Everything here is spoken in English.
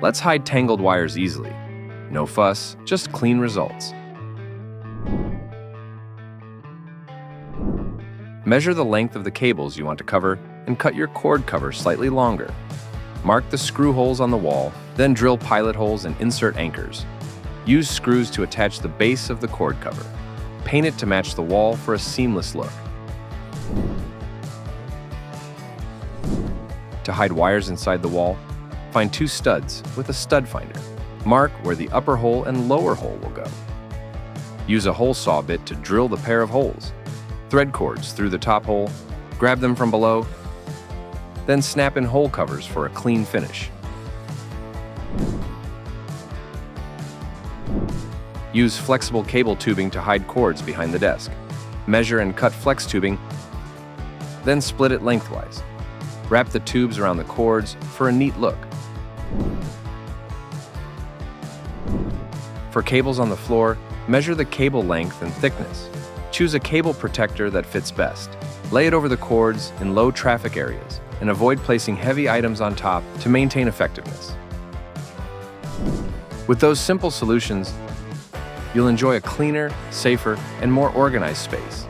Let's hide tangled wires easily. No fuss, just clean results. Measure the length of the cables you want to cover and cut your cord cover slightly longer. Mark the screw holes on the wall, then drill pilot holes and insert anchors. Use screws to attach the base of the cord cover. Paint it to match the wall for a seamless look. To hide wires inside the wall, find 2 studs with a stud finder. Mark where the upper hole and lower hole will go. Use a hole saw bit to drill the pair of holes. Thread cords through the top hole, grab them from below, then snap in hole covers for a clean finish. Use flexible cable tubing to hide cords behind the desk. Measure and cut flex tubing, then split it lengthwise. Wrap the tubes around the cords for a neat look. For cables on the floor, measure the cable length and thickness. Choose a cable protector that fits best. Lay it over the cords in low traffic areas and avoid placing heavy items on top to maintain effectiveness. With those simple solutions, you'll enjoy a cleaner, safer, and more organized space.